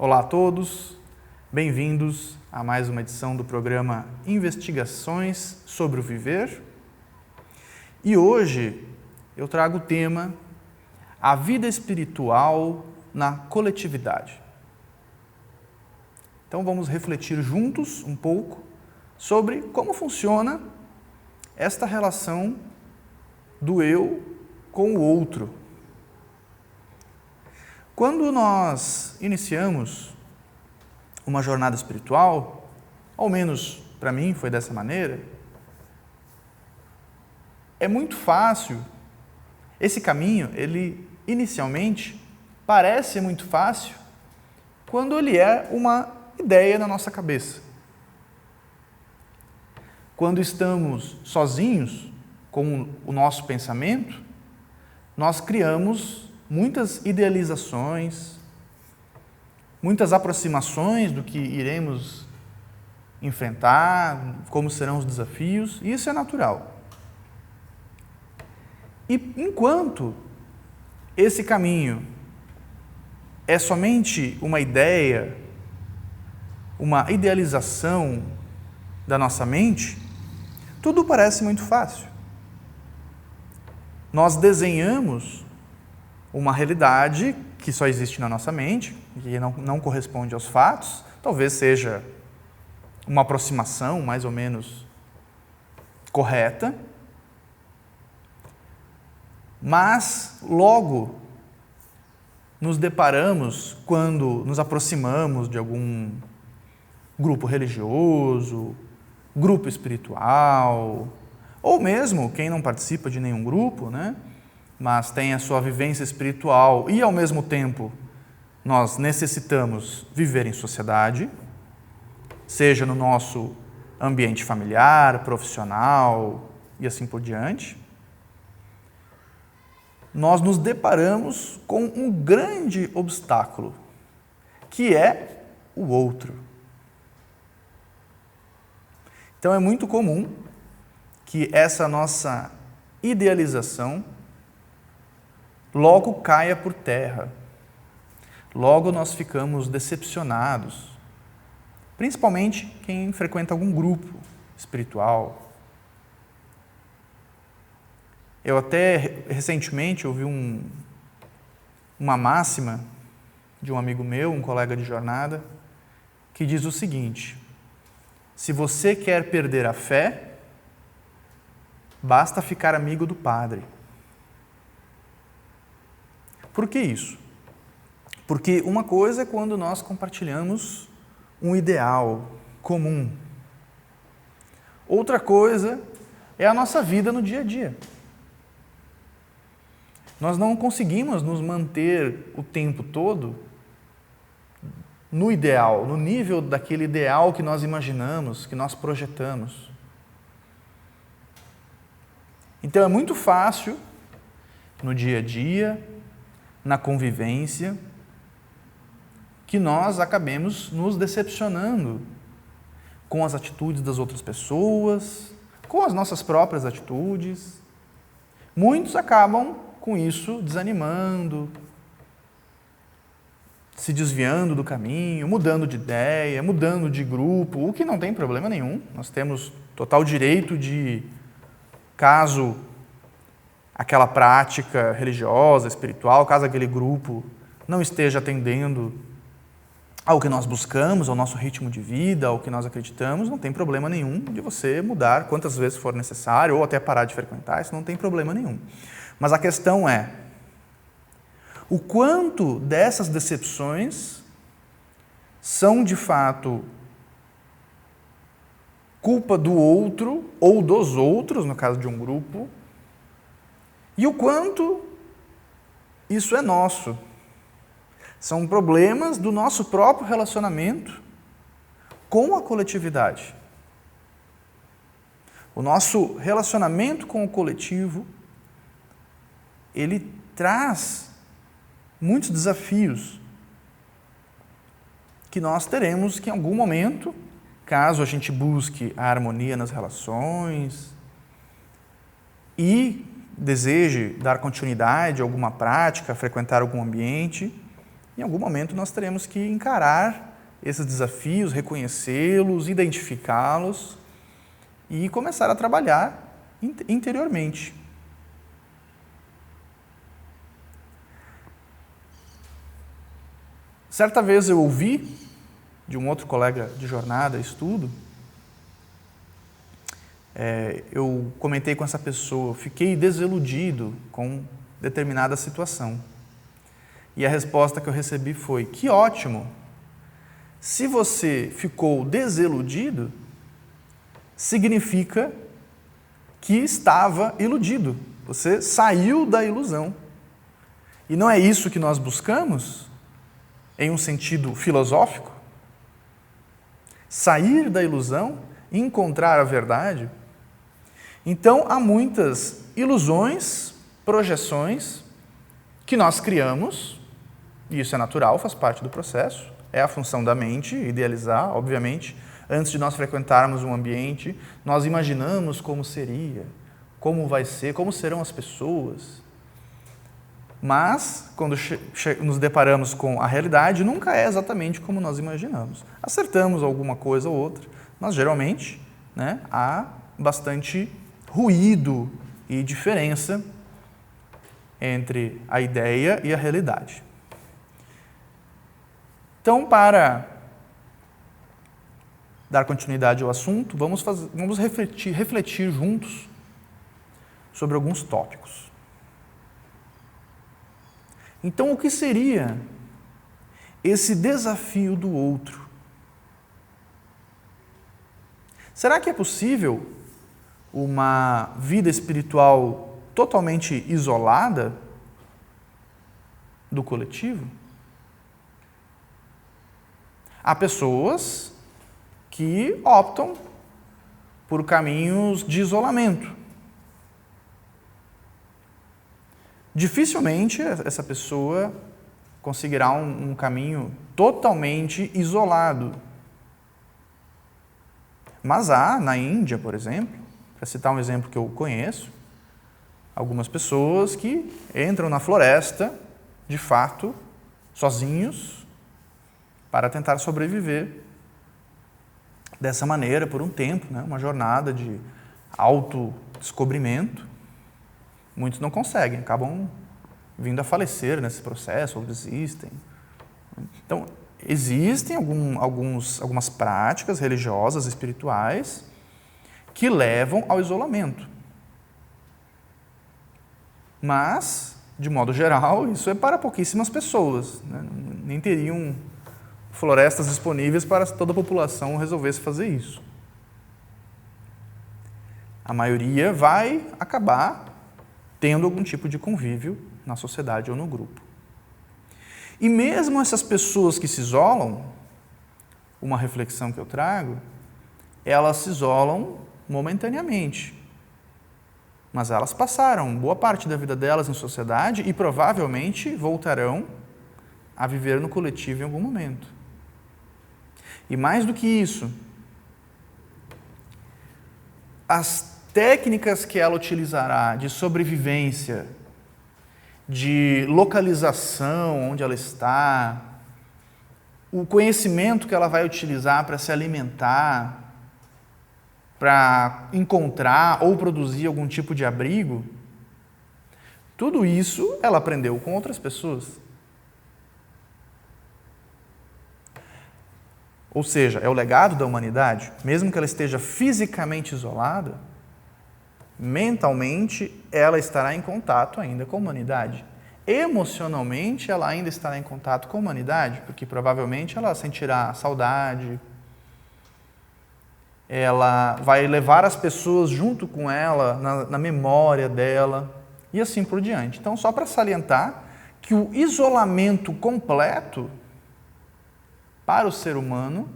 Olá a todos, bem-vindos a mais uma edição do programa Investigações sobre o Viver. E hoje eu trago o tema A Vida Espiritual na Coletividade. Então vamos refletir juntos um pouco sobre como funciona esta relação do eu com o outro. Quando nós iniciamos uma jornada espiritual, ao menos para mim foi dessa maneira, é muito fácil, esse caminho, ele inicialmente parece muito fácil quando ele é uma ideia na nossa cabeça. Quando estamos sozinhos com o nosso pensamento, nós criamos muitas idealizações, muitas aproximações do que iremos enfrentar, como serão os desafios, e isso é natural. E enquanto esse caminho é somente uma ideia, uma idealização da nossa mente, tudo parece muito fácil. Nós desenhamos uma realidade que só existe na nossa mente, que não corresponde aos fatos, talvez seja uma aproximação mais ou menos correta, mas logo nos deparamos quando nos aproximamos de algum grupo religioso, grupo espiritual, ou mesmo quem não participa de nenhum grupo, né? Mas tem a sua vivência espiritual e, ao mesmo tempo, nós necessitamos viver em sociedade, seja no nosso ambiente familiar, profissional e assim por diante, nós nos deparamos com um grande obstáculo, que é o outro. Então, é muito comum que essa nossa idealização logo caia por terra. Logo nós ficamos decepcionados, principalmente quem frequenta algum grupo espiritual. Eu até recentemente ouvi uma máxima de um amigo meu, um colega de jornada, que diz o seguinte: se você quer perder a fé, basta ficar amigo do padre. Por que isso? Porque uma coisa é quando nós compartilhamos um ideal comum. Outra coisa é a nossa vida no dia a dia. Nós não conseguimos nos manter o tempo todo no ideal, no nível daquele ideal que nós imaginamos, que nós projetamos. Então é muito fácil, no dia a dia, na convivência, que nós acabemos nos decepcionando com as atitudes das outras pessoas, com as nossas próprias atitudes. Muitos acabam, com isso, desanimando, se desviando do caminho, mudando de ideia, mudando de grupo, o que não tem problema nenhum. Nós temos total direito de, caso aquela prática religiosa, espiritual, caso aquele grupo não esteja atendendo ao que nós buscamos, ao nosso ritmo de vida, ao que nós acreditamos, não tem problema nenhum de você mudar quantas vezes for necessário ou até parar de frequentar, isso não tem problema nenhum. Mas a questão é, o quanto dessas decepções são de fato culpa do outro ou dos outros, no caso de um grupo, e o quanto isso é nosso. São problemas do nosso próprio relacionamento com a coletividade. O nosso relacionamento com o coletivo, ele traz muitos desafios que nós teremos que, em algum momento, caso a gente busque a harmonia nas relações e deseje dar continuidade a alguma prática, frequentar algum ambiente, Em algum momento nós teremos que encarar esses desafios, reconhecê-los, identificá-los e começar a trabalhar interiormente. Certa vez eu ouvi de um outro colega de jornada, estudo, eu comentei com essa pessoa, fiquei desiludido com determinada situação. E a resposta que eu recebi foi: que ótimo! Se você ficou desiludido, significa que estava iludido. Você saiu da ilusão. E não é isso que nós buscamos, em um sentido filosófico? Sair da ilusão, encontrar a verdade? Então, há muitas ilusões, projeções que nós criamos, e isso é natural, faz parte do processo, é a função da mente, idealizar, obviamente. Antes de nós frequentarmos um ambiente, nós imaginamos como seria, como vai ser, como serão as pessoas. Mas, quando nos deparamos com a realidade, nunca é exatamente como nós imaginamos. Acertamos alguma coisa ou outra, mas geralmente, há bastante ruído e diferença entre a ideia e a realidade. Então, para dar continuidade ao assunto, vamos refletir juntos sobre alguns tópicos. Então, o que seria esse desafio do outro? Será que é possível uma vida espiritual totalmente isolada do coletivo? Há pessoas que optam por caminhos de isolamento. Dificilmente essa pessoa conseguirá um caminho totalmente isolado. Mas há, na Índia, por exemplo, para citar um exemplo que eu conheço, algumas pessoas que entram na floresta, de fato, sozinhos, para tentar sobreviver dessa maneira por um tempo, uma jornada de autodescobrimento. Muitos não conseguem, acabam vindo a falecer nesse processo ou desistem. Então, existem algumas práticas religiosas, espirituais, que levam ao isolamento. Mas, de modo geral, isso é para pouquíssimas pessoas. Nem teriam florestas disponíveis para toda a população resolvesse fazer isso. A maioria vai acabar tendo algum tipo de convívio na sociedade ou no grupo. E mesmo essas pessoas que se isolam, uma reflexão que eu trago, elas se isolam momentaneamente. Mas elas passaram boa parte da vida delas em sociedade e provavelmente voltarão a viver no coletivo em algum momento. E mais do que isso, as técnicas que ela utilizará de sobrevivência, de localização onde ela está, o conhecimento que ela vai utilizar para se alimentar, para encontrar ou produzir algum tipo de abrigo, tudo isso ela aprendeu com outras pessoas. Ou seja, é o legado da humanidade, mesmo que ela esteja fisicamente isolada, mentalmente ela estará em contato ainda com a humanidade. Emocionalmente ela ainda estará em contato com a humanidade, porque provavelmente ela sentirá saudade, ela vai levar as pessoas junto com ela, na memória dela, e assim por diante. Então, só para salientar que o isolamento completo para o ser humano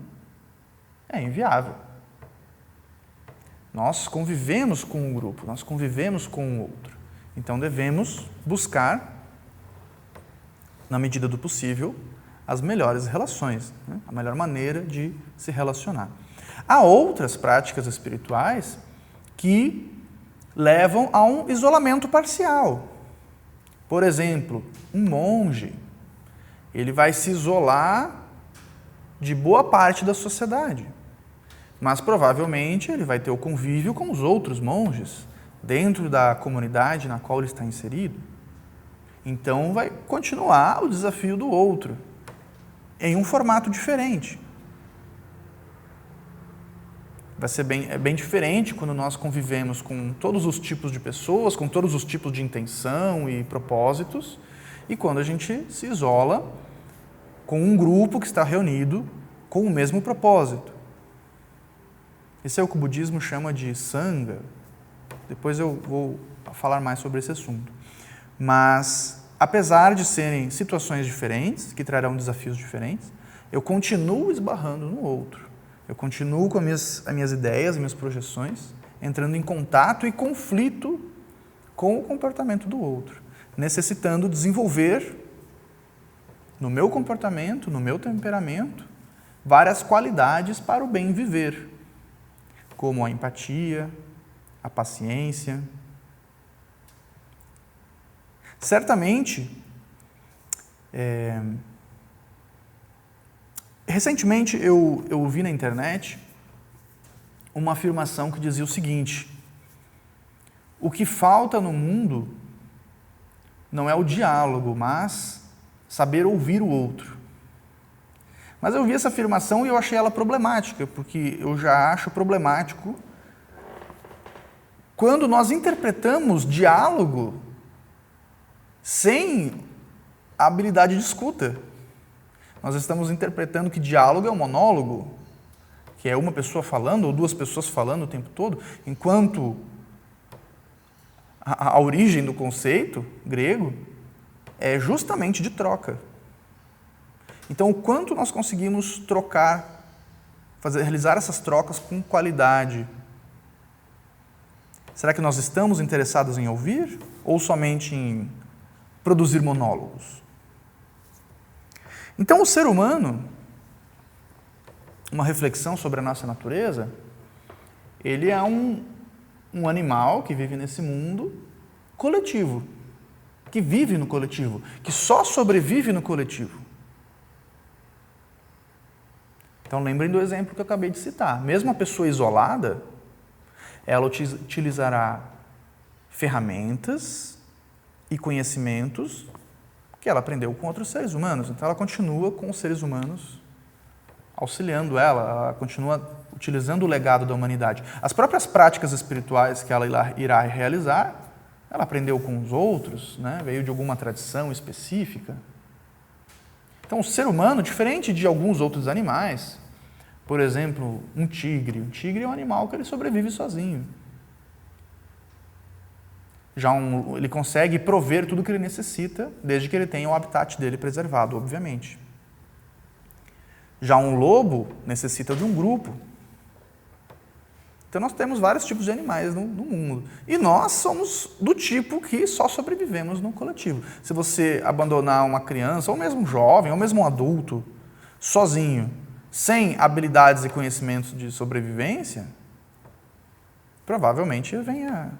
é inviável. Nós convivemos com o grupo, nós convivemos com o outro. Então devemos buscar, na medida do possível, as melhores relações, a melhor maneira de se relacionar. Há outras práticas espirituais que levam a um isolamento parcial. Por exemplo, um monge, ele vai se isolar de boa parte da sociedade. Mas provavelmente ele vai ter o convívio com os outros monges, dentro da comunidade na qual ele está inserido. Então vai continuar o desafio do outro, em um formato diferente. Vai ser bem diferente quando nós convivemos com todos os tipos de pessoas, com todos os tipos de intenção e propósitos, e quando a gente se isola com um grupo que está reunido com o mesmo propósito. Esse é o que o budismo chama de sangha. Depois eu vou falar mais sobre esse assunto. Mas, apesar de serem situações diferentes, que trarão desafios diferentes, eu continuo esbarrando no outro. Eu continuo com as minhas ideias, as minhas projeções, entrando em contato e conflito com o comportamento do outro, necessitando desenvolver no meu comportamento, no meu temperamento, várias qualidades para o bem viver, como a empatia, a paciência. Certamente, recentemente eu vi na internet uma afirmação que dizia o seguinte: o que falta no mundo não é o diálogo, mas saber ouvir o outro. Mas eu vi essa afirmação e eu achei ela problemática, porque eu já acho problemático quando nós interpretamos diálogo sem a habilidade de escuta. Nós estamos interpretando que diálogo é um monólogo, que é uma pessoa falando ou duas pessoas falando o tempo todo, enquanto a origem do conceito grego é justamente de troca. Então, o quanto nós conseguimos trocar, realizar essas trocas com qualidade? Será que nós estamos interessados em ouvir ou somente em produzir monólogos? Então, o ser humano, uma reflexão sobre a nossa natureza, ele é um animal que vive nesse mundo coletivo, que vive no coletivo, que só sobrevive no coletivo. Então, lembrem do exemplo que eu acabei de citar. Mesmo a pessoa isolada, ela utilizará ferramentas e conhecimentos que ela aprendeu com outros seres humanos. Então, ela continua com os seres humanos auxiliando ela continua utilizando o legado da humanidade. As próprias práticas espirituais que ela irá realizar, ela aprendeu com os outros, né? Veio de alguma tradição específica. Então, o ser humano, diferente de alguns outros animais, por exemplo, um tigre. O tigre é um animal que ele sobrevive sozinho. Ele consegue prover tudo o que ele necessita, desde que ele tenha o habitat dele preservado, obviamente. Já um lobo necessita de um grupo. Então, nós temos vários tipos de animais no mundo. E nós somos do tipo que só sobrevivemos no coletivo. Se você abandonar uma criança, ou mesmo um jovem, ou mesmo um adulto, sozinho, sem habilidades e conhecimentos de sobrevivência, provavelmente venha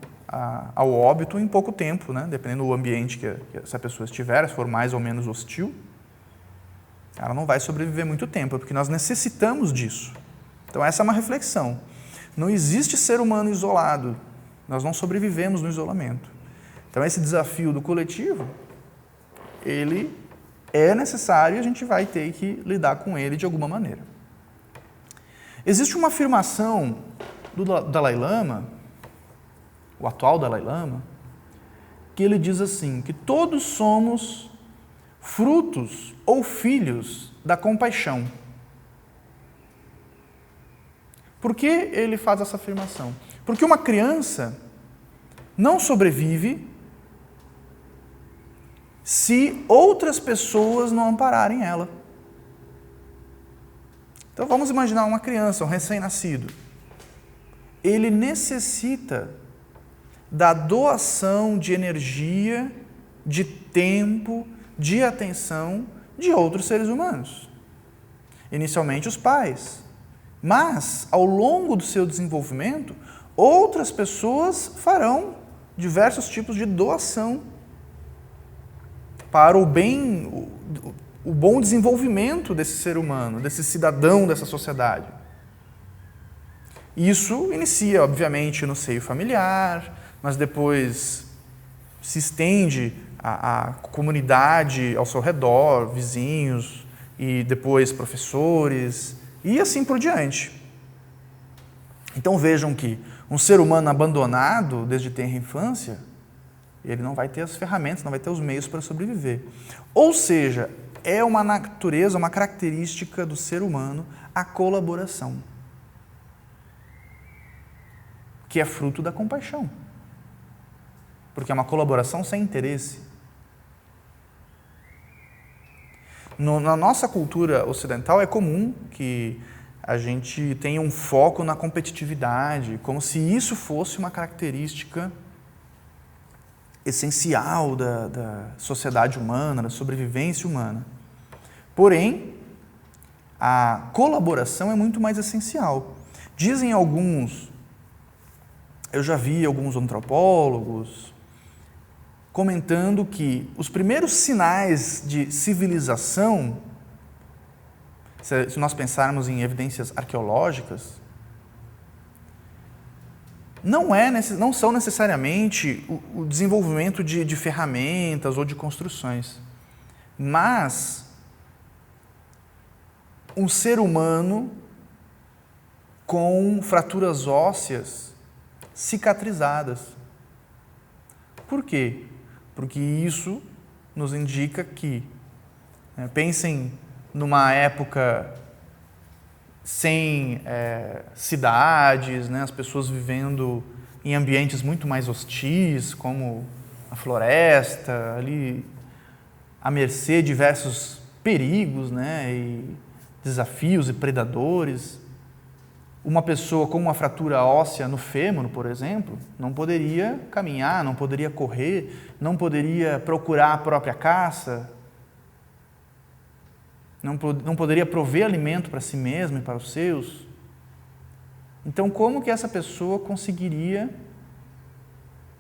ao óbito em pouco tempo, né? Dependendo do ambiente que essa pessoa estiver, se for mais ou menos hostil, ela não vai sobreviver muito tempo, porque nós necessitamos disso. Então, essa é uma reflexão. Não existe ser humano isolado. Nós não sobrevivemos no isolamento. Então, esse desafio do coletivo, ele é necessário e a gente vai ter que lidar com ele de alguma maneira. Existe uma afirmação do Dalai Lama, o atual Dalai Lama, que ele diz assim, que todos somos frutos ou filhos da compaixão. Por que ele faz essa afirmação? Porque uma criança não sobrevive se outras pessoas não ampararem ela. Então vamos imaginar uma criança, um recém-nascido. Ele necessita da doação de energia, de tempo, de atenção de outros seres humanos. Inicialmente os pais. Mas, ao longo do seu desenvolvimento, outras pessoas farão diversos tipos de doação para o bem o bom desenvolvimento desse ser humano, desse cidadão dessa sociedade. Isso inicia, obviamente, no seio familiar, mas depois se estende à comunidade ao seu redor, vizinhos, e depois professores, e assim por diante. Então vejam que um ser humano abandonado desde tenra infância, ele não vai ter as ferramentas, não vai ter os meios para sobreviver. Ou seja, é uma natureza, uma característica do ser humano a colaboração, que é fruto da compaixão. Porque é uma colaboração sem interesse. Na nossa cultura ocidental é comum que a gente tenha um foco na competitividade, como se isso fosse uma característica essencial da sociedade humana, da sobrevivência humana. Porém, a colaboração é muito mais essencial. Dizem alguns, eu já vi alguns antropólogos comentando que os primeiros sinais de civilização, se nós pensarmos em evidências arqueológicas, não são necessariamente o desenvolvimento de ferramentas ou de construções, mas um ser humano com fraturas ósseas cicatrizadas. Por quê? Porque isso nos indica que, pensem numa época sem cidades, as pessoas vivendo em ambientes muito mais hostis, como a floresta, ali à mercê de diversos perigos, e desafios e predadores. Uma pessoa com uma fratura óssea no fêmur, por exemplo, não poderia caminhar, não poderia correr, não poderia procurar a própria caça, não poderia prover alimento para si mesmo e para os seus. Então, como que essa pessoa conseguiria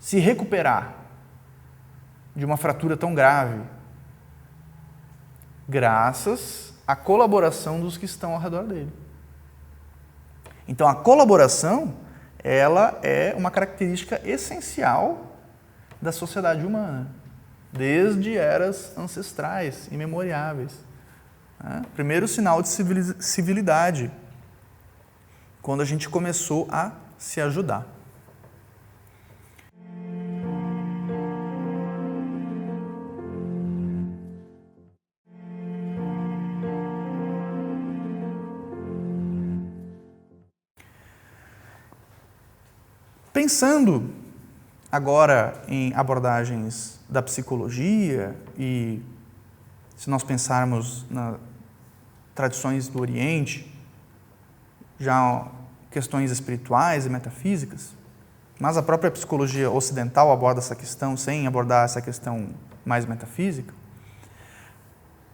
se recuperar de uma fratura tão grave? Graças à colaboração dos que estão ao redor dele. Então, a colaboração, ela é uma característica essencial da sociedade humana, desde eras ancestrais, imemoriáveis. Primeiro sinal de civilidade, quando a gente começou a se ajudar. Pensando agora em abordagens da psicologia e se nós pensarmos nas tradições do Oriente, já questões espirituais e metafísicas, mas a própria psicologia ocidental aborda essa questão sem abordar essa questão mais metafísica,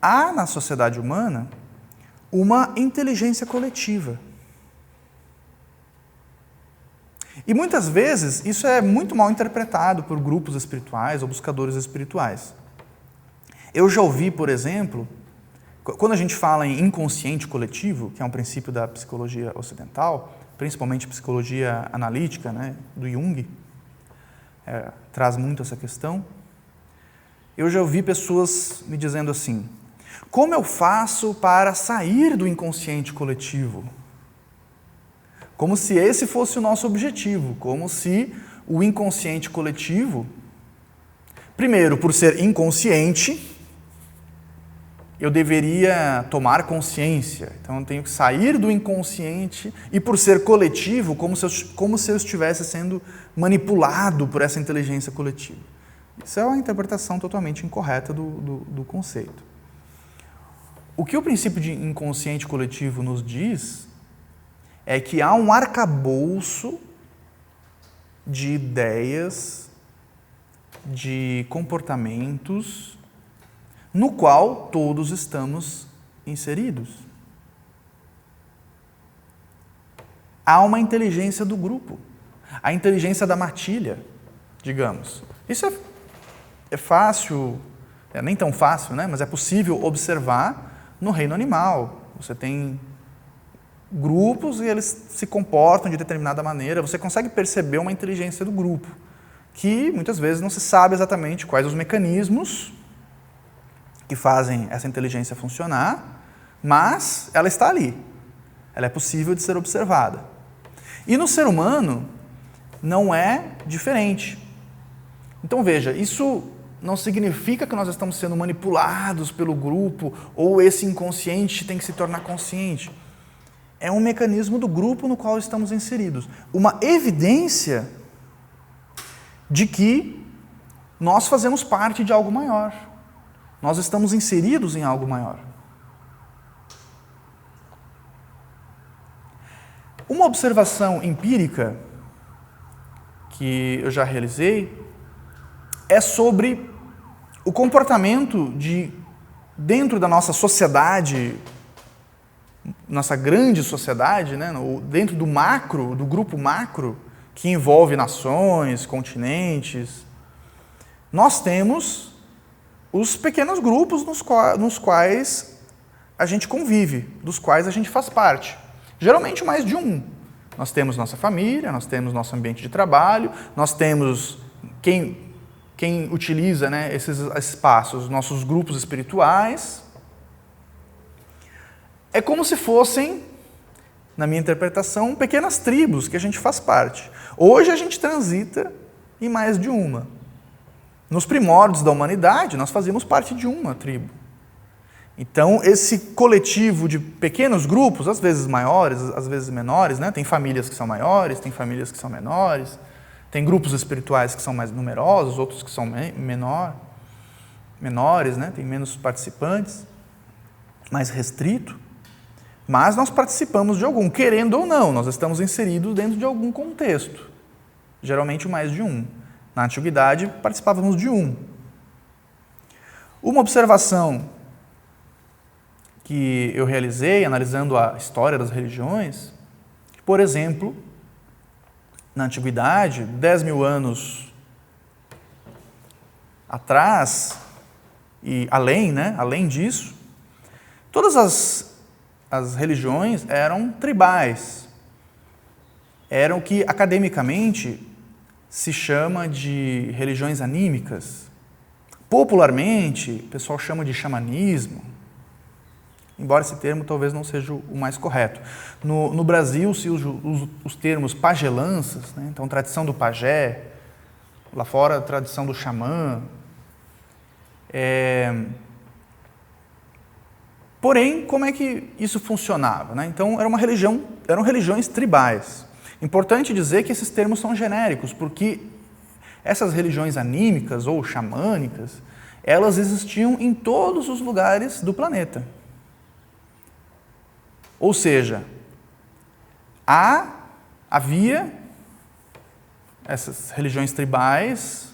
há na sociedade humana uma inteligência coletiva. E muitas vezes isso é muito mal interpretado por grupos espirituais ou buscadores espirituais. Eu já ouvi, por exemplo, quando a gente fala em inconsciente coletivo, que é um princípio da psicologia ocidental, principalmente psicologia analítica, do Jung, traz muito essa questão, eu já ouvi pessoas me dizendo assim: como eu faço para sair do inconsciente coletivo? Como se esse fosse o nosso objetivo, como se o inconsciente coletivo, primeiro, por ser inconsciente, eu deveria tomar consciência. Então, eu tenho que sair do inconsciente e, por ser coletivo, como se eu estivesse sendo manipulado por essa inteligência coletiva. Isso é uma interpretação totalmente incorreta do conceito. O que o princípio de inconsciente coletivo nos diz é que há um arcabouço de ideias, de comportamentos, no qual todos estamos inseridos. Há uma inteligência do grupo, a inteligência da matilha, digamos. Isso é fácil É nem tão fácil, né? Mas é possível observar no reino animal. Você tem grupos e eles se comportam de determinada maneira. Você consegue perceber uma inteligência do grupo, que muitas vezes não se sabe exatamente quais os mecanismos que fazem essa inteligência funcionar, mas ela está ali. Ela é possível de ser observada. E no ser humano não é diferente. Então veja, isso não significa que nós estamos sendo manipulados pelo grupo ou esse inconsciente tem que se tornar consciente. É um mecanismo do grupo no qual estamos inseridos. Uma evidência de que nós fazemos parte de algo maior. Nós estamos inseridos em algo maior. Uma observação empírica que eu já realizei é sobre o comportamento dentro da nossa sociedade, nossa grande sociedade, né, dentro do macro, do grupo macro, que envolve nações, continentes. Nós temos os pequenos grupos nos quais a gente convive, dos quais a gente faz parte. Geralmente mais de um. Nós temos nossa família, nós temos nosso ambiente de trabalho, nós temos quem utiliza, né, esses espaços, nossos grupos espirituais. É como se fossem, na minha interpretação, pequenas tribos que a gente faz parte. Hoje a gente transita em mais de uma. Nos primórdios da humanidade, nós fazíamos parte de uma tribo. Então, esse coletivo de pequenos grupos, às vezes maiores, às vezes menores, né? Tem famílias que são maiores, tem famílias que são menores, tem grupos espirituais que são mais numerosos, outros que são menores, né? Tem menos participantes, mais restrito. Mas nós participamos de algum, querendo ou não, nós estamos inseridos dentro de algum contexto. Geralmente mais de um. Na antiguidade, participávamos de um. Uma observação que eu realizei, analisando a história das religiões, que, por exemplo, na antiguidade, 10 mil anos atrás, e além disso, todas as religiões eram tribais. Eram o que, academicamente, se chama de religiões anímicas. Popularmente, o pessoal chama de xamanismo, embora esse termo talvez não seja o mais correto. No Brasil se usa os termos pagelanças, né? Então tradição do pajé, lá fora a tradição do xamã. Porém, como é que isso funcionava, né? Então eram religiões tribais. Importante dizer que esses termos são genéricos, porque essas religiões anímicas ou xamânicas, elas existiam em todos os lugares do planeta. Ou seja, havia essas religiões tribais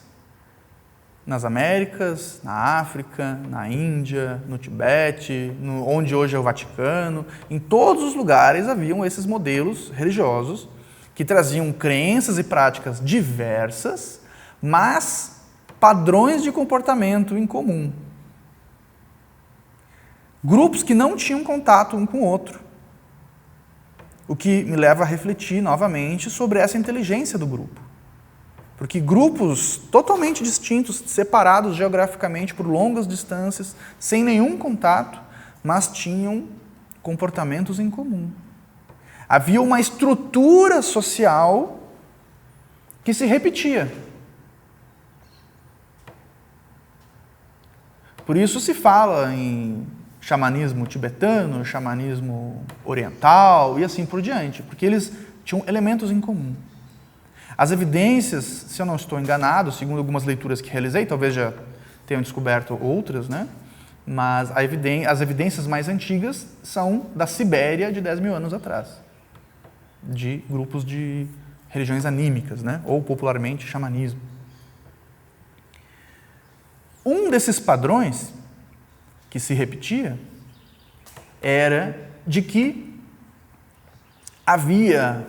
nas Américas, na África, na Índia, no Tibete, onde hoje é o Vaticano. Em todos os lugares haviam esses modelos religiosos que traziam crenças e práticas diversas, mas padrões de comportamento em comum. Grupos que não tinham contato um com o outro. O que me leva a refletir novamente sobre essa inteligência do grupo. Porque grupos totalmente distintos, separados geograficamente por longas distâncias, sem nenhum contato, mas tinham comportamentos em comum. Havia uma estrutura social que se repetia. Por isso se fala em xamanismo tibetano, xamanismo oriental e assim por diante, porque eles tinham elementos em comum. As evidências, se eu não estou enganado, segundo algumas leituras que realizei, talvez já tenham descoberto outras, né? Mas as evidências mais antigas são da Sibéria de 10 mil anos atrás, de grupos de religiões anímicas, né? Ou popularmente xamanismo. Um desses padrões que se repetia era de que havia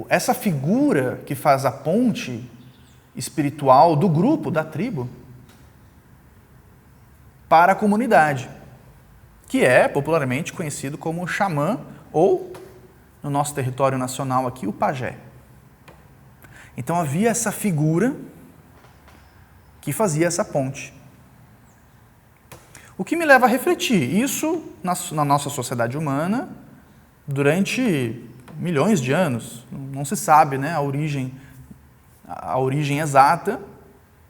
essa figura que faz a ponte espiritual do grupo, da tribo, para a comunidade, que é popularmente conhecido como xamã ou, no nosso território nacional aqui, o pajé. Então havia essa figura que fazia essa ponte. O que me leva a refletir, isso na nossa sociedade humana, durante milhões de anos, não se sabe, né, a origem exata,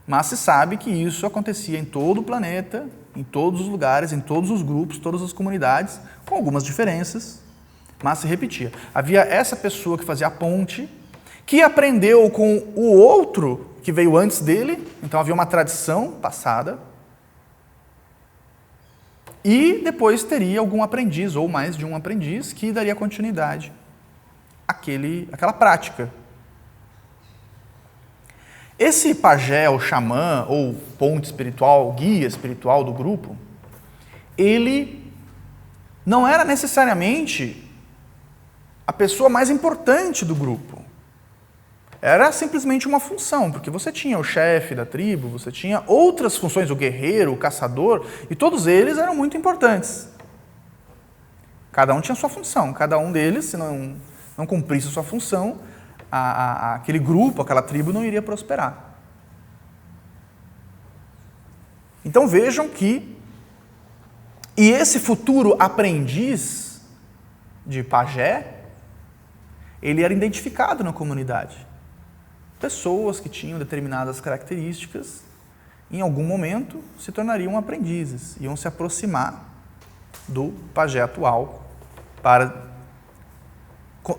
mas se sabe que isso acontecia em todo o planeta, em todos os lugares, em todos os grupos, todas as comunidades, com algumas diferenças, mas se repetia. Havia essa pessoa que fazia a ponte, que aprendeu com o outro que veio antes dele, então havia uma tradição passada, e depois teria algum aprendiz, ou mais de um aprendiz, que daria continuidade àquela prática. Esse pajé, ou xamã, ou ponte espiritual, guia espiritual do grupo, ele não era necessariamente a pessoa mais importante do grupo. Era simplesmente uma função, porque você tinha o chefe da tribo, você tinha outras funções, o guerreiro, o caçador, e todos eles eram muito importantes. Cada um tinha sua função, cada um deles, se não cumprisse sua função, aquele grupo, aquela tribo não iria prosperar. Então vejam que, e esse futuro aprendiz de pajé, ele era identificado na comunidade. Pessoas que tinham determinadas características, em algum momento se tornariam aprendizes, iam se aproximar do pajé atual para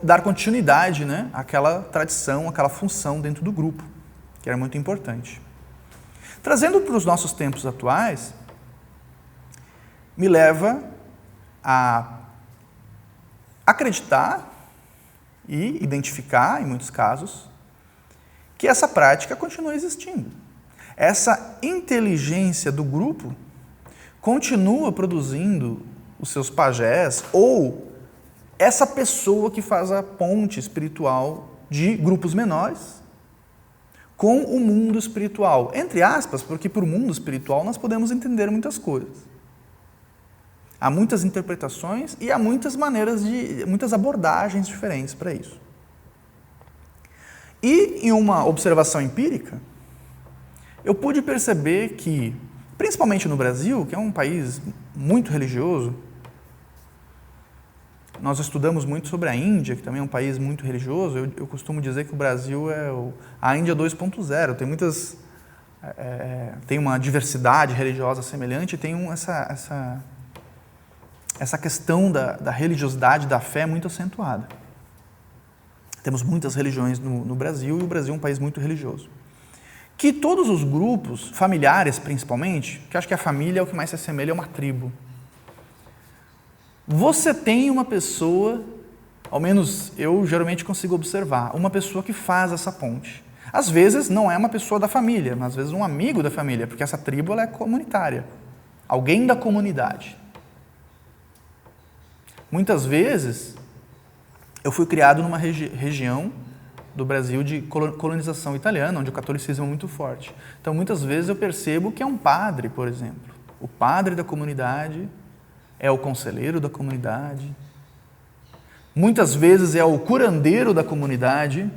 dar continuidade, né, àquela tradição, àquela função dentro do grupo, que era muito importante. Trazendo para os nossos tempos atuais, me leva a acreditar e identificar, em muitos casos, que essa prática continua existindo. Essa inteligência do grupo continua produzindo os seus pajés ou essa pessoa que faz a ponte espiritual de grupos menores com o mundo espiritual. Entre aspas, porque por mundo espiritual nós podemos entender muitas coisas. Há muitas interpretações e há muitas muitas abordagens diferentes para isso. E em uma observação empírica, eu pude perceber que, principalmente no Brasil, que é um país muito religioso, nós estudamos muito sobre a Índia, que também é um país muito religioso. Eu costumo dizer que o Brasil é a Índia 2.0. Tem uma diversidade religiosa semelhante, tem essa questão da religiosidade, da fé muito acentuada. Temos muitas religiões no Brasil, e o Brasil é um país muito religioso. Que todos os grupos, familiares principalmente, que eu acho que a família é o que mais se assemelha a uma tribo. Você tem uma pessoa, ao menos eu geralmente consigo observar, uma pessoa que faz essa ponte. Às vezes não é uma pessoa da família, mas às vezes um amigo da família, porque essa tribo ela é comunitária. Alguém da comunidade. Muitas vezes, eu fui criado numa região do Brasil de colonização italiana, onde o catolicismo é muito forte. Então, muitas vezes eu percebo que é um padre, por exemplo. O padre da comunidade é o conselheiro da comunidade. Muitas vezes é o curandeiro da comunidade,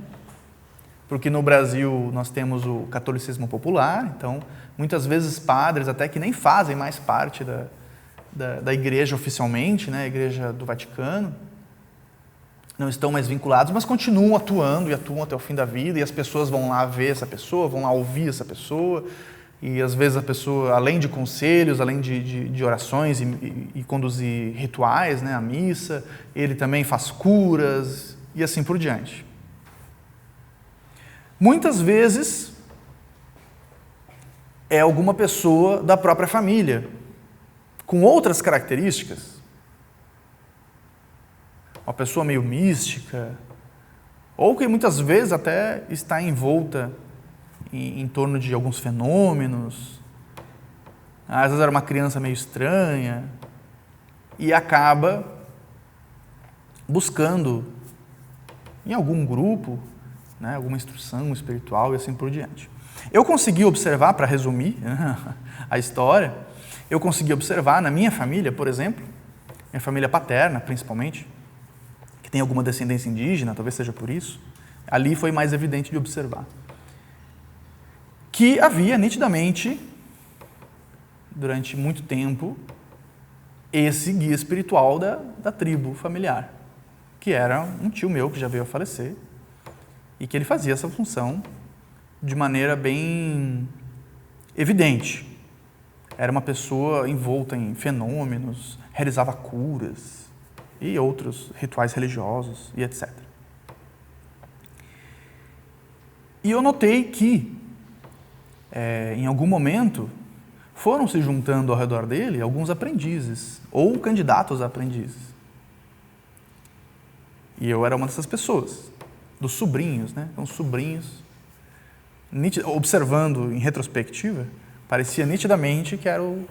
porque no Brasil nós temos o catolicismo popular, então muitas vezes padres até que nem fazem mais parte da igreja oficialmente, né, a igreja do Vaticano, não estão mais vinculados, mas continuam atuando e atuam até o fim da vida, e as pessoas vão lá ver essa pessoa, vão lá ouvir essa pessoa, e às vezes a pessoa, além de conselhos, além de orações e conduzir rituais, né, a missa, ele também faz curas e assim por diante. Muitas vezes é alguma pessoa da própria família, com outras características. Uma pessoa meio mística, ou que muitas vezes até está envolta em torno de alguns fenômenos. Às vezes era uma criança meio estranha e acaba buscando em algum grupo, né, alguma instrução espiritual e assim por diante. Eu consegui observar, para resumir a história, eu consegui observar na minha família, por exemplo, minha família paterna, principalmente, que tem alguma descendência indígena, talvez seja por isso, ali foi mais evidente de observar, que havia nitidamente, durante muito tempo, esse guia espiritual da tribo familiar, que era um tio meu que já veio a falecer e que ele fazia essa função de maneira bem evidente. Era uma pessoa envolta em fenômenos, realizava curas e outros rituais religiosos e etc. E eu notei que, em algum momento, foram se juntando ao redor dele alguns aprendizes, ou candidatos a aprendizes. E eu era uma dessas pessoas, dos sobrinhos, né? Então, sobrinhos, observando em retrospectiva, parecia nitidamente que eram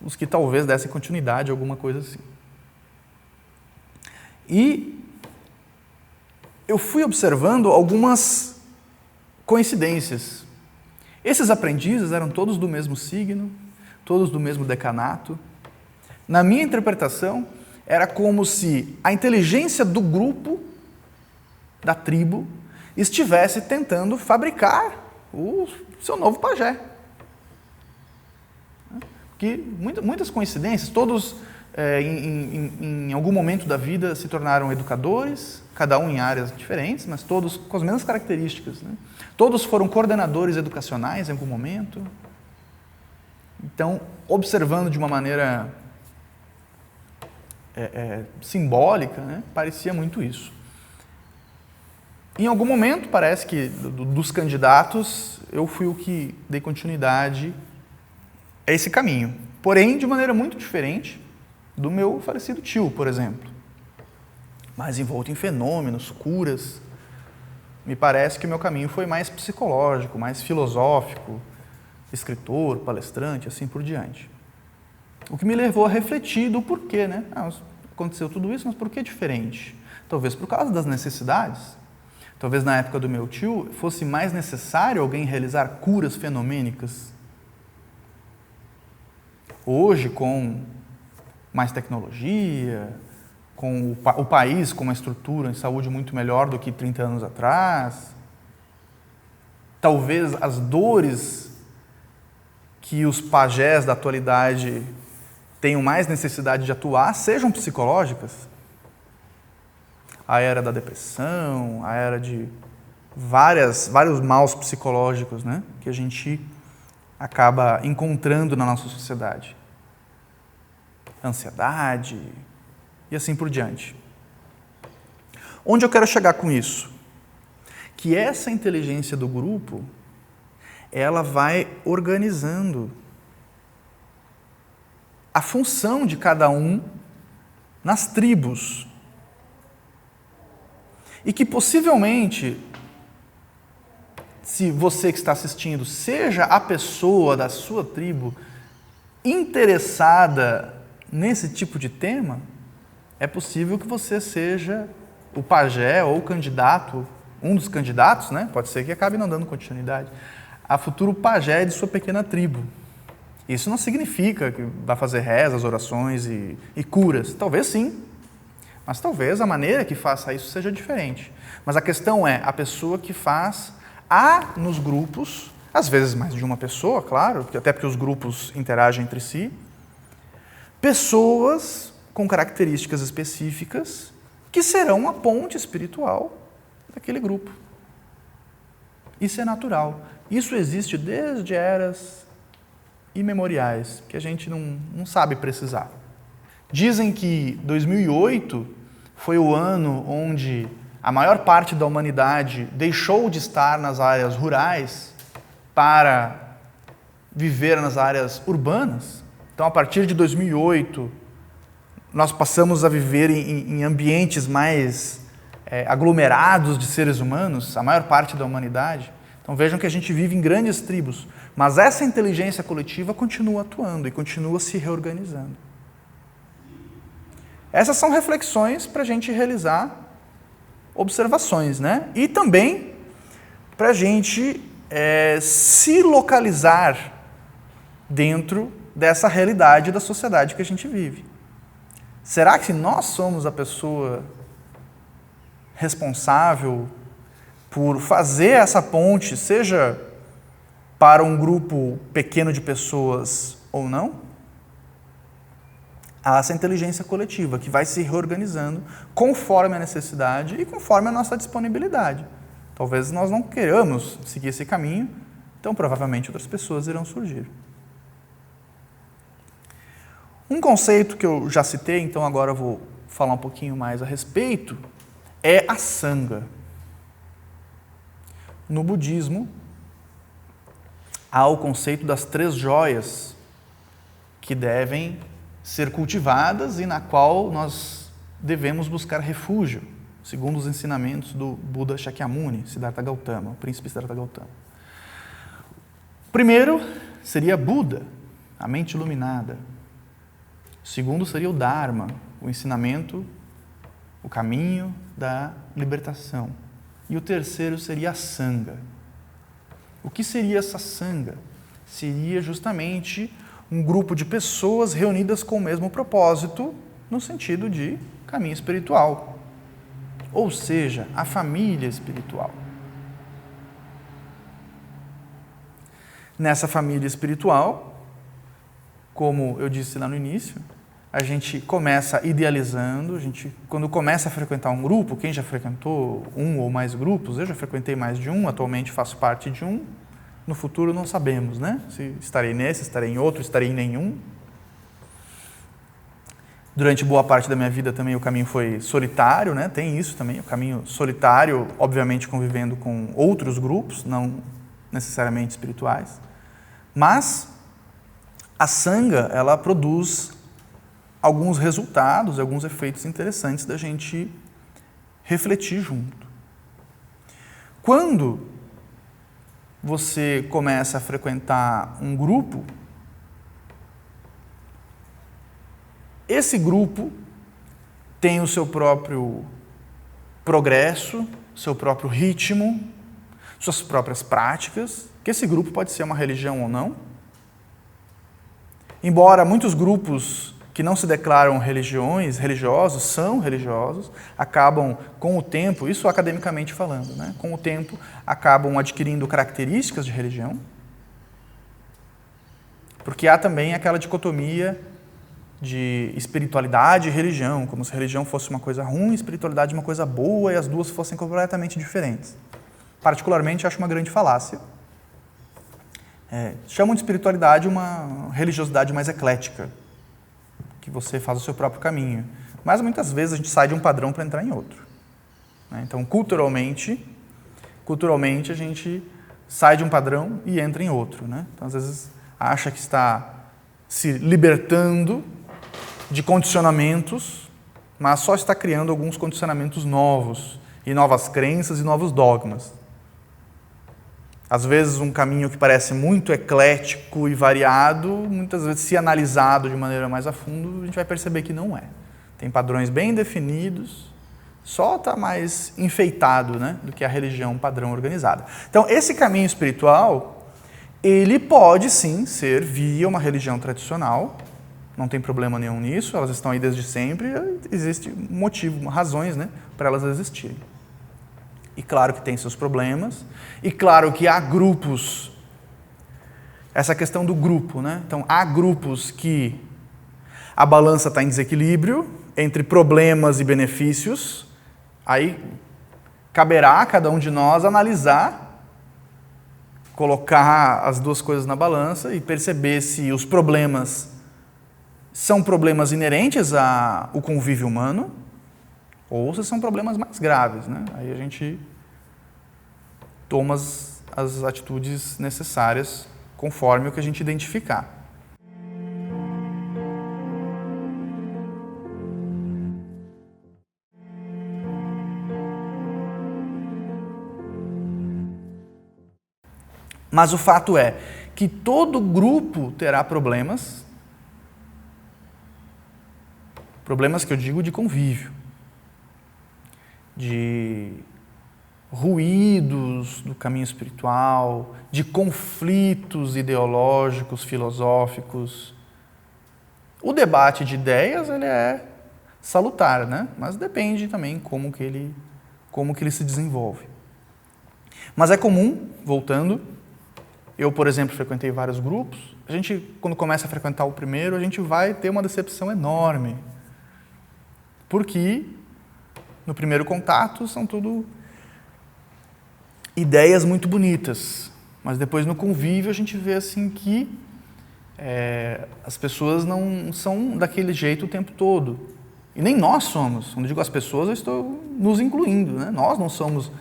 os que talvez dessem continuidade a alguma coisa assim. E eu fui observando algumas coincidências. Esses aprendizes eram todos do mesmo signo, todos do mesmo decanato. Na minha interpretação, era como se a inteligência do grupo, da tribo, estivesse tentando fabricar o seu novo pajé. Porque muitas coincidências, todos em algum momento da vida se tornaram educadores, cada um em áreas diferentes, mas todos com as mesmas características, né? Todos foram coordenadores educacionais em algum momento. Então, observando de uma maneira simbólica, né? Parecia muito isso. Em algum momento, parece que dos candidatos, eu fui o que dei continuidade a esse caminho. Porém, de maneira muito diferente do meu falecido tio, por exemplo. Mais envolto em fenômenos, curas. Me parece que o meu caminho foi mais psicológico, mais filosófico, escritor, palestrante, assim por diante. O que me levou a refletir do porquê, né? Aconteceu tudo isso, mas por que diferente? Talvez por causa das necessidades. Talvez na época do meu tio fosse mais necessário alguém realizar curas fenomênicas. Hoje, com mais tecnologia, com o país com uma estrutura em saúde muito melhor do que 30 anos atrás, talvez as dores que os pajés da atualidade tenham mais necessidade de atuar sejam psicológicas. A era da depressão, a era de vários maus psicológicos, né, que a gente acaba encontrando na nossa sociedade. Ansiedade e assim por diante. Onde eu quero chegar com isso? Que essa inteligência do grupo, ela vai organizando a função de cada um nas tribos. E que possivelmente, se você que está assistindo seja a pessoa da sua tribo interessada nesse tipo de tema, é possível que você seja o pajé ou o candidato, um dos candidatos, né? Pode ser que acabe não dando continuidade, a futuro pajé de sua pequena tribo. Isso não significa que vai fazer rezas, orações e curas. Talvez sim. Mas talvez a maneira que faça isso seja diferente. Mas a questão é, a pessoa que faz, há nos grupos, às vezes mais de uma pessoa, claro, até porque os grupos interagem entre si, pessoas com características específicas que serão a ponte espiritual daquele grupo. Isso é natural. Isso existe desde eras imemoriais, que a gente não sabe precisar. Dizem que 2008 foi o ano onde a maior parte da humanidade deixou de estar nas áreas rurais para viver nas áreas urbanas. Então, a partir de 2008, nós passamos a viver em ambientes mais aglomerados de seres humanos, a maior parte da humanidade. Então, vejam que a gente vive em grandes tribos, mas essa inteligência coletiva continua atuando e continua se reorganizando. Essas são reflexões para a gente realizar observações, né? E também para a gente se localizar dentro dessa realidade da sociedade que a gente vive. Será que nós somos a pessoa responsável por fazer essa ponte, seja para um grupo pequeno de pessoas ou não? Há essa inteligência coletiva que vai se reorganizando conforme a necessidade e conforme a nossa disponibilidade. Talvez nós não queiramos seguir esse caminho, então provavelmente outras pessoas irão surgir. Um conceito que eu já citei, então agora eu vou falar um pouquinho mais a respeito, é a sanga. No budismo, há o conceito das 3 joias que devem ser cultivadas e na qual nós devemos buscar refúgio, segundo os ensinamentos do Buda Shakyamuni, Siddhartha Gautama, o príncipe Siddhartha Gautama. O primeiro seria Buda, a mente iluminada. O segundo seria o Dharma, o ensinamento, o caminho da libertação. E o terceiro seria a Sangha. O que seria essa Sangha? Seria justamente um grupo de pessoas reunidas com o mesmo propósito, no sentido de caminho espiritual. Ou seja, a família espiritual. Nessa família espiritual, como eu disse lá no início, a gente começa idealizando, quando começa a frequentar um grupo, quem já frequentou um ou mais grupos, eu já frequentei mais de um, atualmente faço parte de um, no futuro não sabemos, né? Se estarei nesse, estarei em outro, estarei em nenhum. Durante boa parte da minha vida também o caminho foi solitário, né? Tem isso também, o caminho solitário, obviamente convivendo com outros grupos, não necessariamente espirituais. Mas a Sangha, ela produz alguns resultados, alguns efeitos interessantes da gente refletir junto. Quando você começa a frequentar um grupo, esse grupo tem o seu próprio progresso, seu próprio ritmo, suas próprias práticas, que esse grupo pode ser uma religião ou não. Embora muitos grupos que não se declaram religiosos, são religiosos, acabam com o tempo, isso academicamente falando, né? Com o tempo acabam adquirindo características de religião, porque há também aquela dicotomia de espiritualidade e religião, como se religião fosse uma coisa ruim, espiritualidade uma coisa boa, e as duas fossem completamente diferentes. Particularmente, acho uma grande falácia. Chamam de espiritualidade uma religiosidade mais eclética, que você faz o seu próprio caminho. Mas muitas vezes a gente sai de um padrão para entrar em outro. Então, culturalmente a gente sai de um padrão e entra em outro. Então, às vezes, acha que está se libertando de condicionamentos, mas só está criando alguns condicionamentos novos, e novas crenças e novos dogmas. Às vezes, um caminho que parece muito eclético e variado, muitas vezes, se analisado de maneira mais a fundo, a gente vai perceber que não é. Tem padrões bem definidos, só está mais enfeitado, do que a religião padrão organizada. Então, esse caminho espiritual, ele pode sim ser via uma religião tradicional, não tem problema nenhum nisso, elas estão aí desde sempre, existe motivo, razões, para elas existirem. E claro que tem seus problemas, e claro que há grupos, essa questão do grupo, Então, há grupos que a balança está em desequilíbrio entre problemas e benefícios, aí caberá a cada um de nós analisar, colocar as duas coisas na balança e perceber se os problemas são problemas inerentes ao convívio humano, ou se são problemas mais graves, Aí a gente toma as atitudes necessárias conforme o que a gente identificar. Mas o fato é que todo grupo terá problemas que eu digo de convívio, de ruídos do caminho espiritual, de conflitos ideológicos, filosóficos. O debate de ideias, ele é salutar, né? Mas depende também como que ele se desenvolve. Mas é comum, voltando, eu, por exemplo, frequentei vários grupos, a gente, quando começa a frequentar o primeiro, a gente vai ter uma decepção enorme. Porque no primeiro contato são tudo ideias muito bonitas, mas depois no convívio a gente vê assim que as pessoas não são daquele jeito o tempo todo. E nem nós somos. Quando eu digo as pessoas, eu estou nos incluindo, né? Nós não somos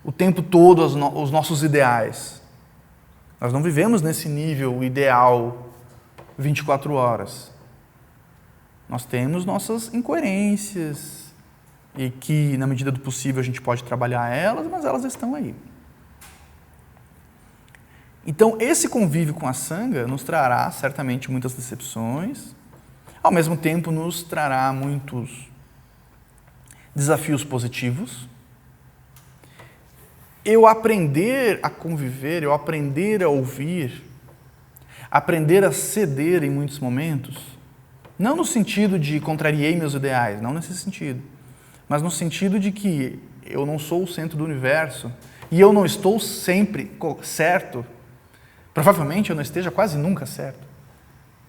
o tempo todo os nossos ideais. Nós não vivemos nesse nível ideal 24 horas. Nós temos nossas incoerências e que, na medida do possível, a gente pode trabalhar elas, mas elas estão aí. Então, esse convívio com a Sangha nos trará certamente muitas decepções, ao mesmo tempo nos trará muitos desafios positivos. Eu aprender a conviver, eu aprender a ouvir, aprender a ceder em muitos momentos, não no sentido de contrariei meus ideais, não nesse sentido, mas no sentido de que eu não sou o centro do universo e eu não estou sempre certo. Provavelmente eu não esteja quase nunca certo.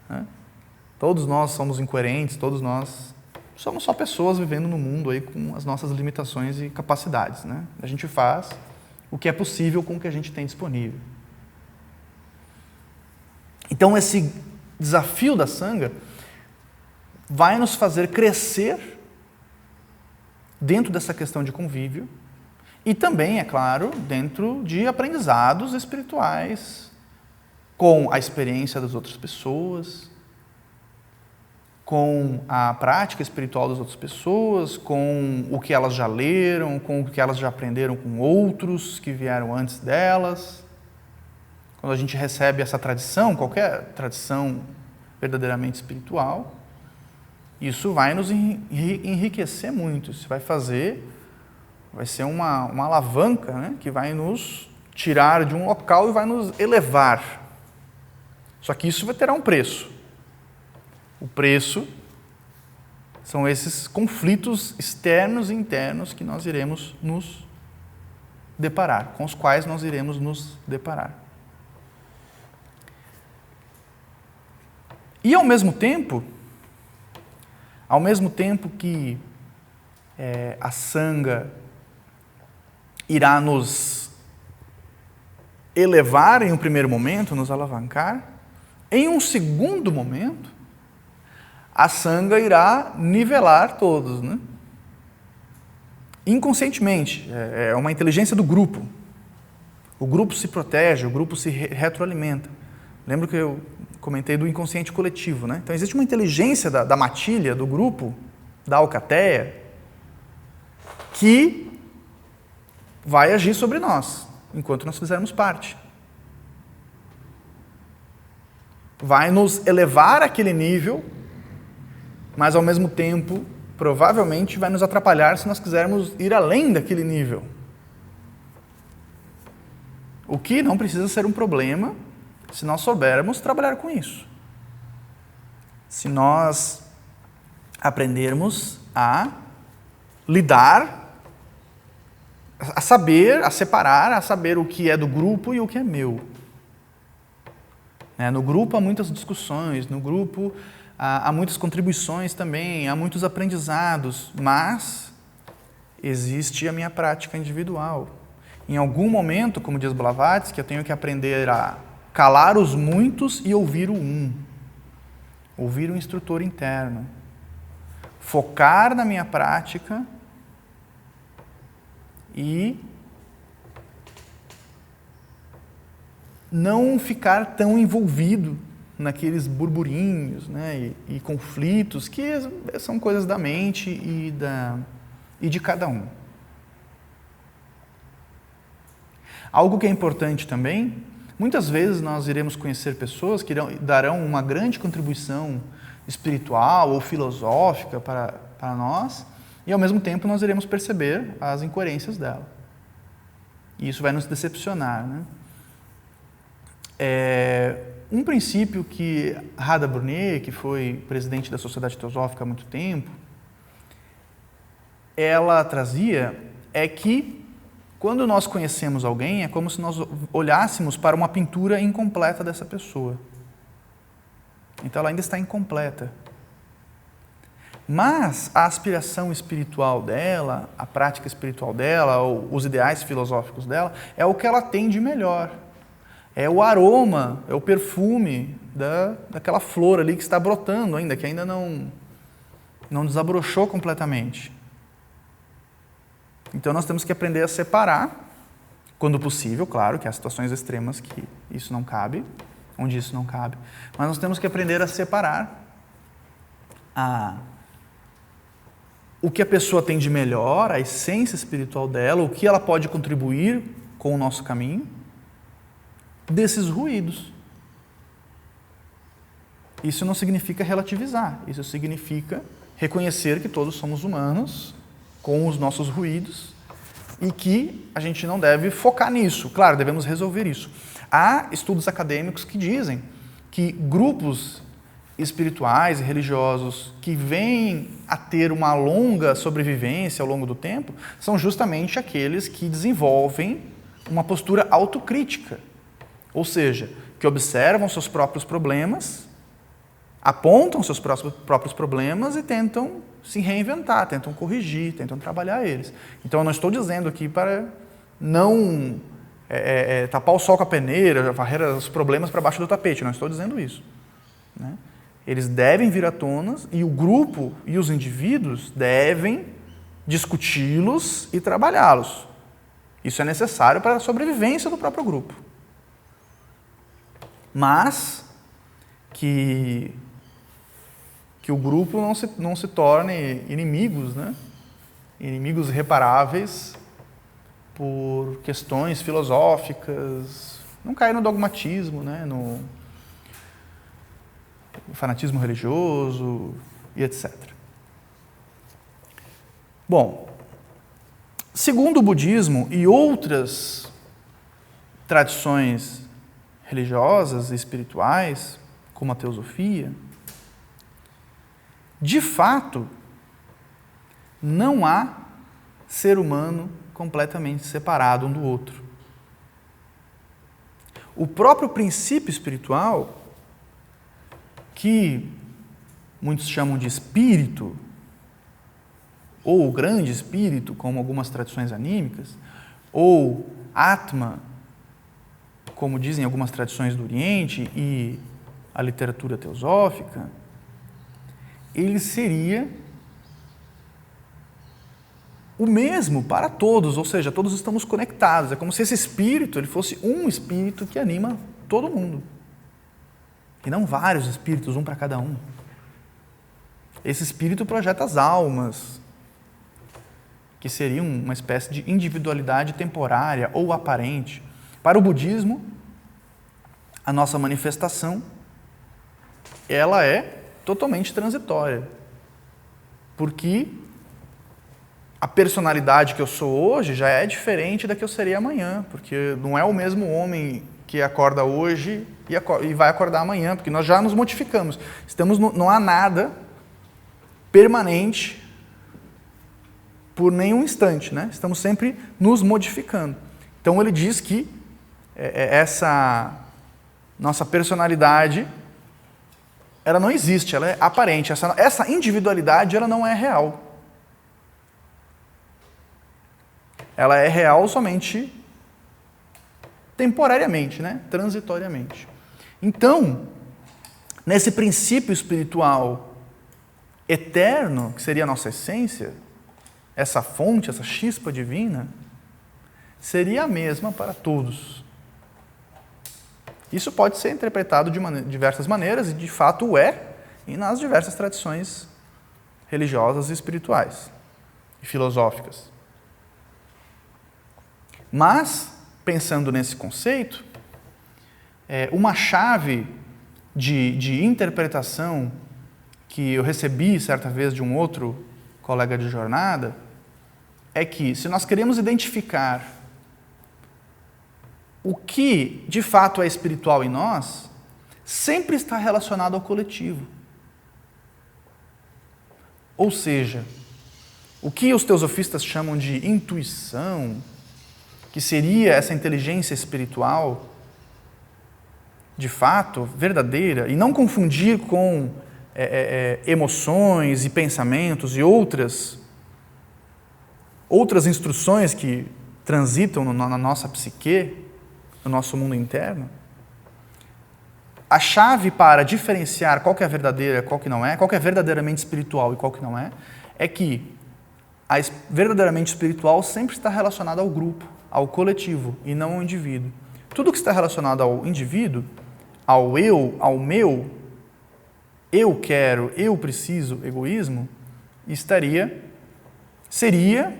Né? Todos nós somos incoerentes, todos nós somos só pessoas vivendo no mundo aí com as nossas limitações e capacidades. Né? A gente faz o que é possível com o que a gente tem disponível. Então esse desafio da Sangha vai nos fazer crescer dentro dessa questão de convívio e também, é claro, dentro de aprendizados espirituais, com a experiência das outras pessoas, com a prática espiritual das outras pessoas, com o que elas já leram, com o que elas já aprenderam com outros que vieram antes delas. Quando a gente recebe essa tradição, qualquer tradição verdadeiramente espiritual, isso vai nos enriquecer muito. Isso vai ser uma alavanca, né, que vai nos tirar de um local e vai nos elevar. Só que isso vai ter um preço. O preço são esses conflitos externos e internos que nós iremos nos deparar, com os quais nós iremos nos deparar. E ao mesmo tempo que a Sangha irá nos elevar em um primeiro momento, nos alavancar, em um segundo momento, a Sangha irá nivelar todos, né? Inconscientemente, é uma inteligência do grupo. O grupo se protege, o grupo se retroalimenta. Lembro que eu comentei do inconsciente coletivo, né? Então existe uma inteligência da matilha, do grupo, da alcateia, que vai agir sobre nós, enquanto nós fizermos parte. Vai nos elevar àquele nível, mas ao mesmo tempo, provavelmente, vai nos atrapalhar se nós quisermos ir além daquele nível. O que não precisa ser um problema se nós soubermos trabalhar com isso. Se nós aprendermos a lidar, a saber, a separar, a saber o que é do grupo e o que é meu. No grupo há muitas discussões, no grupo há muitas contribuições também, há muitos aprendizados, mas existe a minha prática individual. Em algum momento, como diz Blavatsky, eu tenho que aprender a calar os muitos e ouvir o um. Ouvir o instrutor interno. Focar na minha prática e não ficar tão envolvido naqueles burburinhos, né, e conflitos que são coisas da mente e de cada um. Algo que é importante também, muitas vezes nós iremos conhecer pessoas que darão uma grande contribuição espiritual ou filosófica para nós, e ao mesmo tempo nós iremos perceber as incoerências dela. E isso vai nos decepcionar, né? Um princípio que Rada Brunier, que foi presidente da Sociedade Teosófica há muito tempo, ela trazia é que quando nós conhecemos alguém, é como se nós olhássemos para uma pintura incompleta dessa pessoa. Então ela ainda está incompleta. Mas a aspiração espiritual dela, a prática espiritual dela, os ideais filosóficos dela, é o que ela tem de melhor. É o aroma, é o perfume daquela flor ali que está brotando ainda, que ainda não desabrochou completamente. Então nós temos que aprender a separar, quando possível, claro, que há situações extremas que isso não cabe, onde isso não cabe, mas nós temos que aprender a separar o que a pessoa tem de melhor, a essência espiritual dela, o que ela pode contribuir com o nosso caminho, desses ruídos. Isso não significa relativizar, isso significa reconhecer que todos somos humanos, com os nossos ruídos, e que a gente não deve focar nisso. Claro, devemos resolver isso. Há estudos acadêmicos que dizem que grupos espirituais e religiosos que vêm a ter uma longa sobrevivência ao longo do tempo são justamente aqueles que desenvolvem uma postura autocrítica. Ou seja, que observam seus próprios problemas, apontam seus próprios problemas e tentam se reinventar, tentam corrigir, tentam trabalhar eles. Então eu não estou dizendo aqui para não tapar o sol com a peneira, varrer os problemas para baixo do tapete, não estou dizendo isso, né? Eles devem vir à tona e o grupo e os indivíduos devem discuti-los e trabalhá-los. Isso é necessário para a sobrevivência do próprio grupo. Mas que o grupo não se torne inimigos, né? Inimigos irreparáveis por questões filosóficas, não cair no dogmatismo, né? No fanatismo religioso e etc. Bom, segundo o budismo e outras tradições religiosas e espirituais, como a teosofia, de fato, não há ser humano completamente separado um do outro. O próprio princípio espiritual, que muitos chamam de espírito, ou o grande espírito, como algumas tradições anímicas, ou Atma, como dizem algumas tradições do Oriente e a literatura teosófica, ele seria o mesmo para todos, ou seja, todos estamos conectados. É como se esse espírito ele fosse um espírito que anima todo mundo. E não vários espíritos, um para cada um. Esse espírito projeta as almas, que seriam uma espécie de individualidade temporária ou aparente. Para o budismo, a nossa manifestação, ela é totalmente transitória. Porque a personalidade que eu sou hoje já é diferente da que eu serei amanhã, porque não é o mesmo homem que acorda hoje e vai acordar amanhã, porque nós já nos modificamos. Não há nada permanente por nenhum instante, né? Estamos sempre nos modificando. Então ele diz que essa nossa personalidade ela não existe, ela é aparente. Essa individualidade ela não é real. Ela é real somente temporariamente, né? Transitoriamente. Então, nesse princípio espiritual eterno, que seria a nossa essência, essa fonte, essa chispa divina, seria a mesma para todos. Isso pode ser interpretado de diversas maneiras, e de fato o é, e nas diversas tradições religiosas e espirituais e filosóficas. Mas, pensando nesse conceito, uma chave de interpretação que eu recebi certa vez de um outro colega de jornada é que, se nós queremos identificar o que de fato é espiritual em nós sempre está relacionado ao coletivo. Ou seja, o que os teosofistas chamam de intuição, que seria essa inteligência espiritual, de fato, verdadeira, e não confundir com emoções e pensamentos e outras instruções que transitam na nossa psique, no nosso mundo interno. A chave para diferenciar qual que é verdadeira, qual que não é, qual que é verdadeiramente espiritual e qual que não é que a verdadeiramente espiritual sempre está relacionada ao grupo, ao coletivo e não ao indivíduo. Tudo que está relacionado ao indivíduo, ao eu, ao meu, eu quero, eu preciso, egoísmo, seria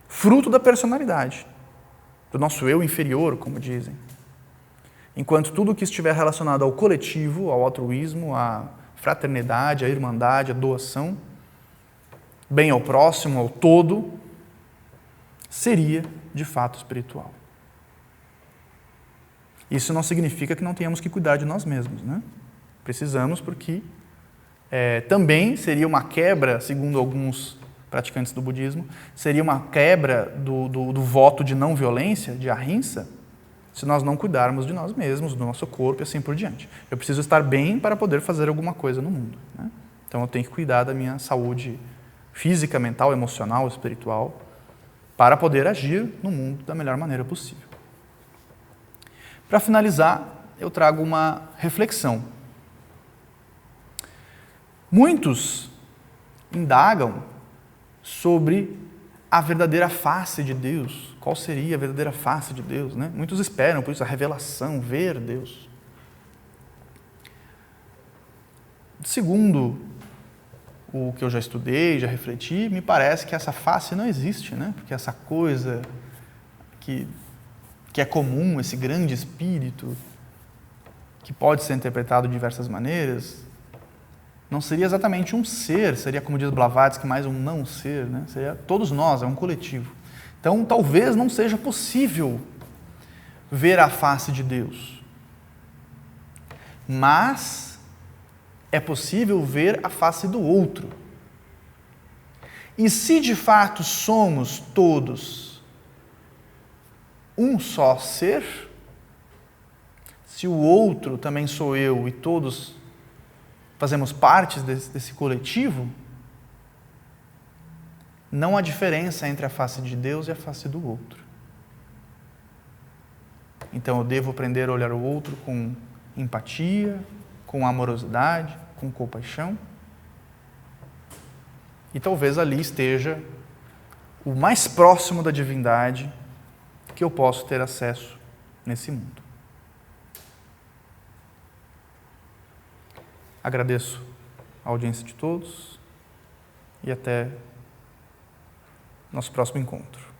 fruto da personalidade, do nosso eu inferior, como dizem. Enquanto tudo que estiver relacionado ao coletivo, ao altruísmo, à fraternidade, à irmandade, à doação, bem ao próximo, ao todo, seria de fato espiritual. Isso não significa que não tenhamos que cuidar de nós mesmos, né? Precisamos, porque também seria uma quebra, segundo alguns praticantes do budismo, seria uma quebra do voto de não violência, de ahimsa, se nós não cuidarmos de nós mesmos, do nosso corpo e assim por diante. Eu preciso estar bem para poder fazer alguma coisa no mundo, né? Então eu tenho que cuidar da minha saúde física, mental, emocional, espiritual, para poder agir no mundo da melhor maneira possível. Para finalizar, eu trago uma reflexão. Muitos indagam sobre a verdadeira face de Deus. Qual seria a verdadeira face de Deus, né? Muitos esperam por isso a revelação, ver Deus. Segundo o que eu já estudei, já refleti, me parece que essa face não existe, né? Porque essa coisa que é comum, esse grande espírito, que pode ser interpretado de diversas maneiras, não seria exatamente um ser, seria, como diz Blavatsky, mais um não ser, né? Seria todos nós, é um coletivo. Então, talvez não seja possível ver a face de Deus. Mas é possível ver a face do outro. E se de fato somos todos um só ser, se o outro também sou eu e todos fazemos parte desse coletivo, não há diferença entre a face de Deus e a face do outro. Então eu devo aprender a olhar o outro com empatia, com amorosidade, com compaixão. E talvez ali esteja o mais próximo da divindade que eu posso ter acesso nesse mundo. Agradeço a audiência de todos e até nosso próximo encontro.